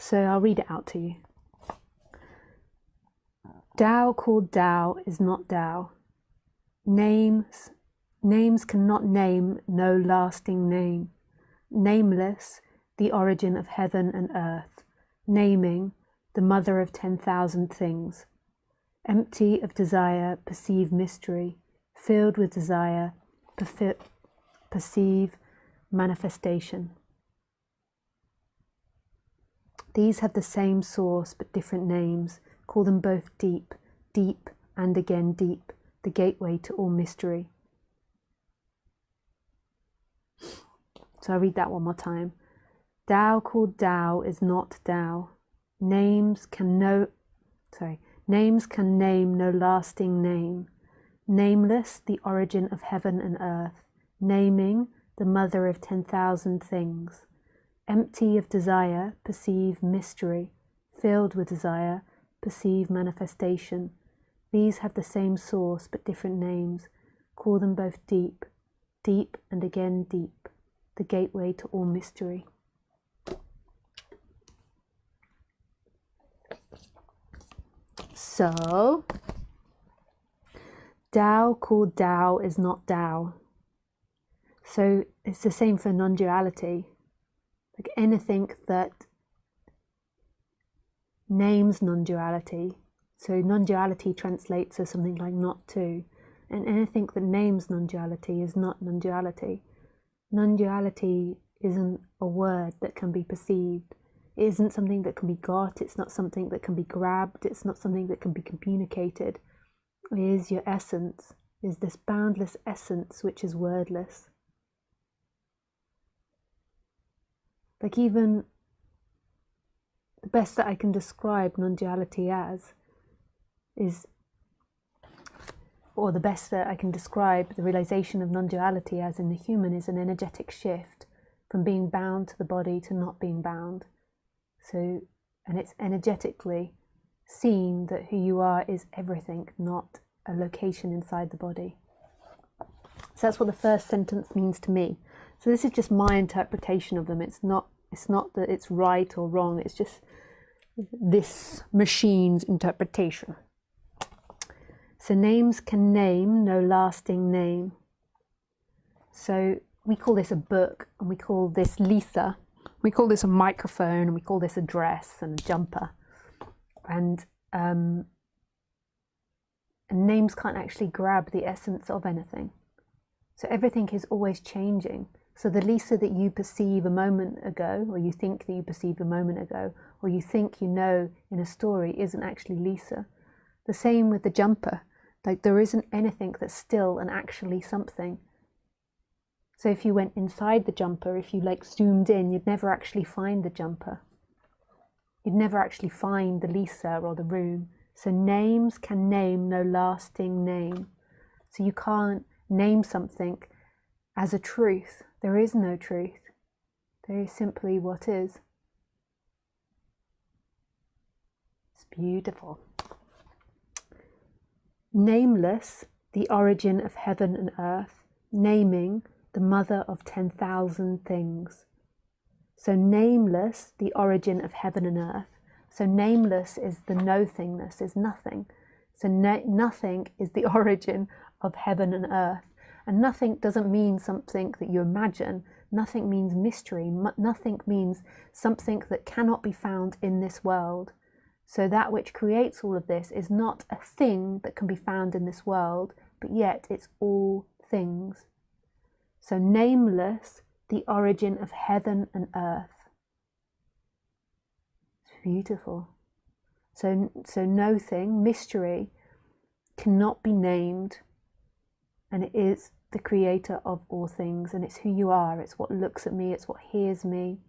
So I'll read it out to you. Tao called Tao is not Tao. Names cannot name no lasting name. Nameless, the origin of heaven and earth. Naming, the mother of 10,000 things. Empty of desire, perceive mystery. Filled with desire, perceive manifestation. These have the same source but different names. Call them both deep, deep and again deep, the gateway to all mystery. So I'll read that one more time. Tao called Tao is not Tao. Names can name no lasting name. Nameless, the origin of heaven and earth. Naming, the mother of 10,000 things. Empty of desire, perceive mystery. Filled with desire, perceive manifestation. These have the same source but different names. Call them both deep, deep and again deep, the gateway to all mystery. So, Tao called Tao is not Tao. So it's the same for non-duality. Like anything that names non-duality, so non-duality translates as something like not to, and anything that names non-duality is not non-duality. Non-duality isn't a word that can be perceived. It isn't something that can be got, it's not something that can be grabbed, it's not something that can be communicated. It is your essence, is this boundless essence which is wordless. Like even the best that I can describe non-duality as is, or the best that I can describe the realization of non-duality as in the human is an energetic shift from being bound to the body to not being bound. So, and it's energetically seen that who you are is everything, not a location inside the body. So that's what the first sentence means to me. So this is just my interpretation of them. It's not that it's right or wrong. It's just this machine's interpretation. So names can name no lasting name. So we call this a book, and we call this Lisa. We call this a microphone, and we call this a dress and a jumper. And names can't actually grab the essence of anything. So everything is always changing. So the Lisa that you perceive a moment ago, or you think that you perceived a moment ago, or you think you know in a story isn't actually Lisa. The same with the jumper. Like there isn't anything that's still and actually something. So if you went inside the jumper, if you like zoomed in, you'd never actually find the jumper. You'd never actually find the Lisa or the room. So names can name no lasting name. So you can't name something as a truth. There is no truth. There is simply what is. It's beautiful. Nameless, the origin of heaven and earth. Naming, the mother of 10,000 things. So nameless, the origin of heaven and earth. So nameless is the no-thingness, is nothing. So nothing is the origin of heaven and earth. And nothing doesn't mean something that you imagine. Nothing means mystery. Nothing means something that cannot be found in this world. So that which creates all of this is not a thing that can be found in this world, but yet it's all things. So nameless, the origin of heaven and earth. It's beautiful. So no thing, mystery, cannot be named, and it is the creator of all things, and it's who you are. It's what looks at me, it's what hears me,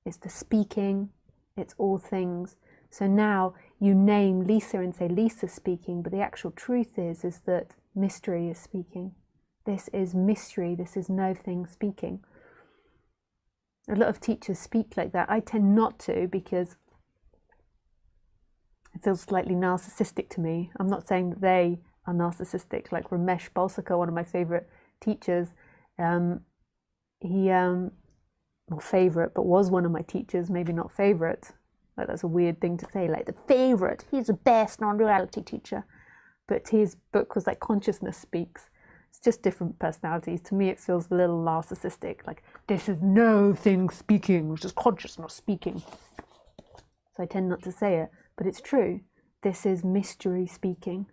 it's the speaking, it's all things. So now you name Lisa and say Lisa's speaking, but the actual truth is that mystery is speaking. This is mystery, this is no thing speaking. A lot of teachers speak like that. I tend not to because it feels slightly narcissistic to me. I'm not saying that they are narcissistic, like Ramesh Balsakar, one of my favorite teachers. He, well, favorite, but was one of my teachers, maybe not favorite. Like, that's a weird thing to say, like the favorite, he's the best non-duality teacher. But his book was like Consciousness Speaks. It's just different personalities. To me, it feels a little narcissistic. Like, this is no thing speaking, which is consciousness speaking. So I tend not to say it, but it's true. This is mystery speaking.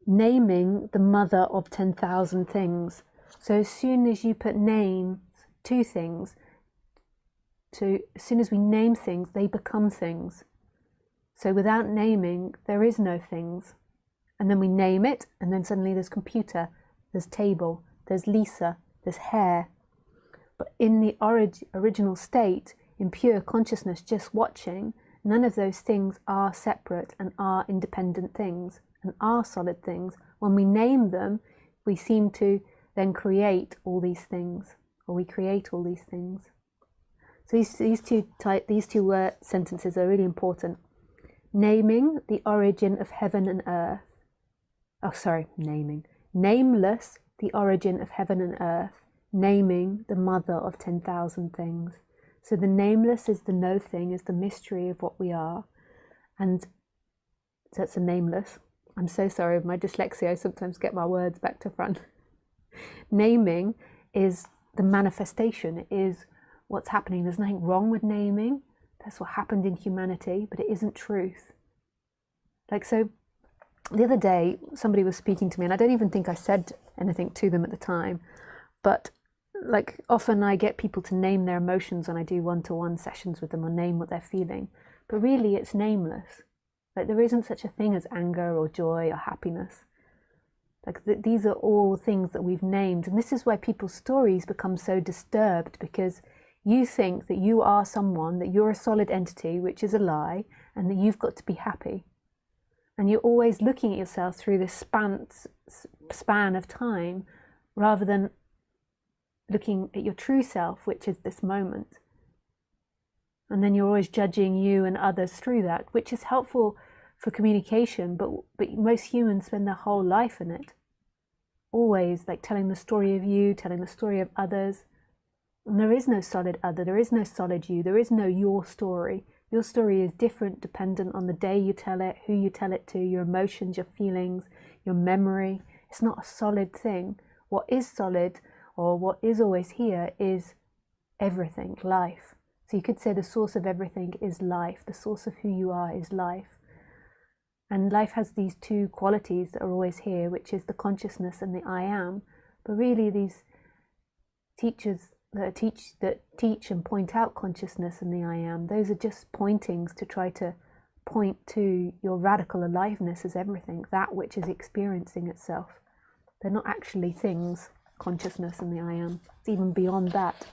Naming the mother of 10,000 things. So as soon as you put names to things, as soon as we name things, they become things. So without naming, there is no things. And then we name it, and then suddenly there's computer, there's table, there's Lisa, there's hair. But in the original state, in pure consciousness, just watching, none of those things are separate and are independent things and are solid things. When we name them, we seem to then create all these things, or we create all these things. So these two sentences are really important. Naming the origin of heaven and earth. Nameless, the origin of heaven and earth. Naming the mother of 10,000 things. So the nameless is the no thing, is the mystery of what we are. And that's a nameless. I'm so sorry with my dyslexia, I sometimes get my words back to front. Naming is the manifestation, it is what's happening. There's nothing wrong with naming. That's what happened in humanity, but it isn't truth. Like, so the other day, somebody was speaking to me, and I don't even think I said anything to them at the time, but like, often I get people to name their emotions when I do one-to-one sessions with them, or name what they're feeling, but really it's nameless. Like, there isn't such a thing as anger or joy or happiness. Like, these are all things that we've named, and this is why people's stories become so disturbed, because you think that you are someone, that you're a solid entity, which is a lie, and that you've got to be happy. And you're always looking at yourself through this span of time, rather than looking at your true self, which is this moment. And then you're always judging you and others through that, which is helpful for communication, but most humans spend their whole life in it. Always, like, telling the story of you, telling the story of others. And there is no solid other, there is no solid you, there is no your story. Your story is different dependent on the day you tell it, who you tell it to, your emotions, your feelings, your memory. It's not a solid thing. What is solid, or what is always here, is everything, life. So you could say the source of everything is life. The source of who you are is life. And life has these two qualities that are always here, which is the consciousness and the I am. But really, these teachers that teach and point out consciousness and the I am, those are just pointings to try to point to your radical aliveness as everything, that which is experiencing itself. They're not actually things, consciousness and the I am. It's even beyond that.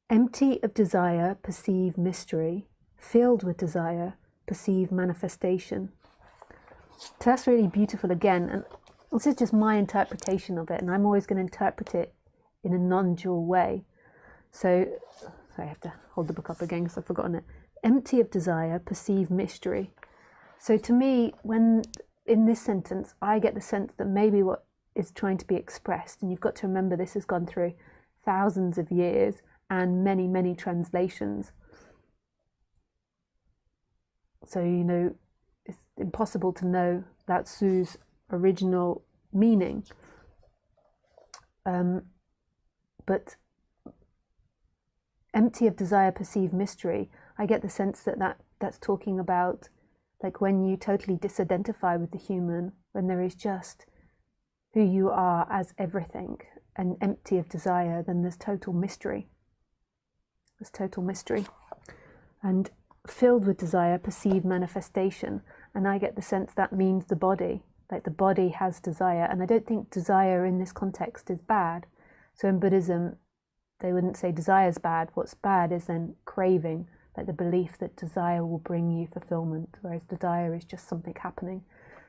Empty of desire, perceive mystery. Filled with desire, perceive manifestation. So that's really beautiful again, and this is just my interpretation of it, and I'm always going to interpret it in a non-dual way. So I have to hold the book up again because I've forgotten it. Empty of desire, perceive mystery. So to me, when in this sentence, I get the sense that maybe what is trying to be expressed, and you've got to remember this has gone through thousands of years and many, many translations. So, you know, it's impossible to know Lao Tzu's original meaning. But empty of desire, perceive mystery. I get the sense that that's talking about, like, when you totally disidentify with the human, when there is just who you are as everything, and empty of desire, then there's total mystery. There's total mystery. And filled with desire, perceive manifestation. And I get the sense that means the body, like the body has desire. And I don't think desire in this context is bad. So in Buddhism, they wouldn't say desire is bad. What's bad is then craving, like the belief that desire will bring you fulfillment, whereas desire is just something happening.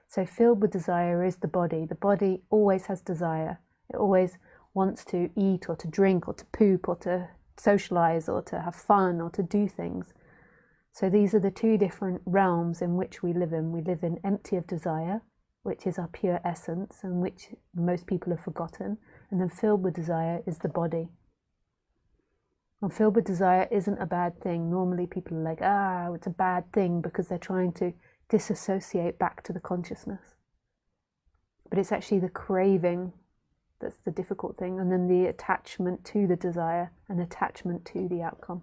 So filled with desire is the body. The body always has desire. It always wants to eat or to drink or to poop or to socialize or to have fun or to do things. So these are the two different realms in which we live in. We live in empty of desire, which is our pure essence and which most people have forgotten. And then filled with desire is the body. And filled with desire isn't a bad thing. Normally people are like, it's a bad thing because they're trying to disassociate back to the consciousness. But it's actually the craving that's the difficult thing, and then the attachment to the desire and attachment to the outcome.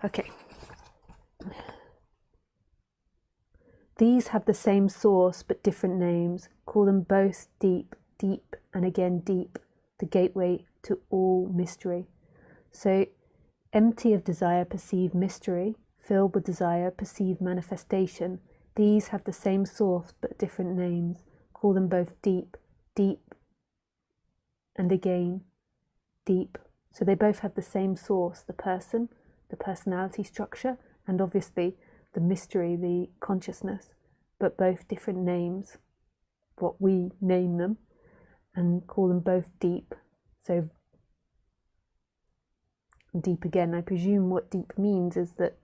Okay. These have the same source but different names. Call them both deep, deep, and again deep, the gateway to all mystery. So, empty of desire, perceive mystery. Filled with desire, perceive manifestation. These have the same source but different names. Call them both deep, deep, and again deep. So they both have the same source, the person, the personality structure, and obviously the mystery, the consciousness, but both different names, what we name them, and call them both deep. So deep again, I presume what deep means is that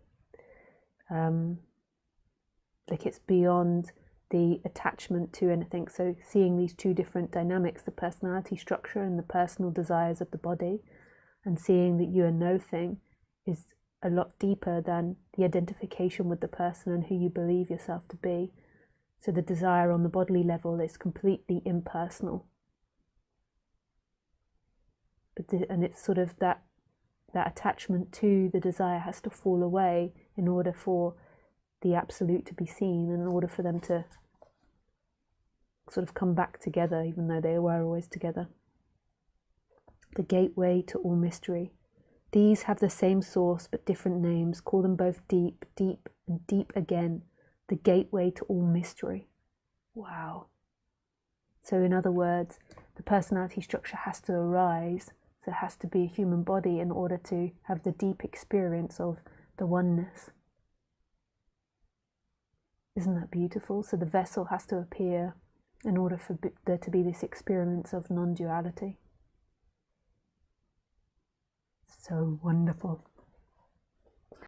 like it's beyond the attachment to anything. So seeing these two different dynamics, the personality structure and the personal desires of the body, and seeing that you are no thing is a lot deeper than the identification with the person and who you believe yourself to be. So the desire on the bodily level is completely impersonal. And it's sort of that attachment to the desire has to fall away in order for the absolute to be seen, and in order for them to sort of come back together, even though they were always together. The gateway to all mystery. These have the same source but different names. Call them both deep, deep, and deep again. The gateway to all mystery. Wow. So in other words, the personality structure has to arise. So it has to be a human body in order to have the deep experience of the oneness. Isn't that beautiful? So the vessel has to appear in order for there to be this experience of non-duality. So wonderful.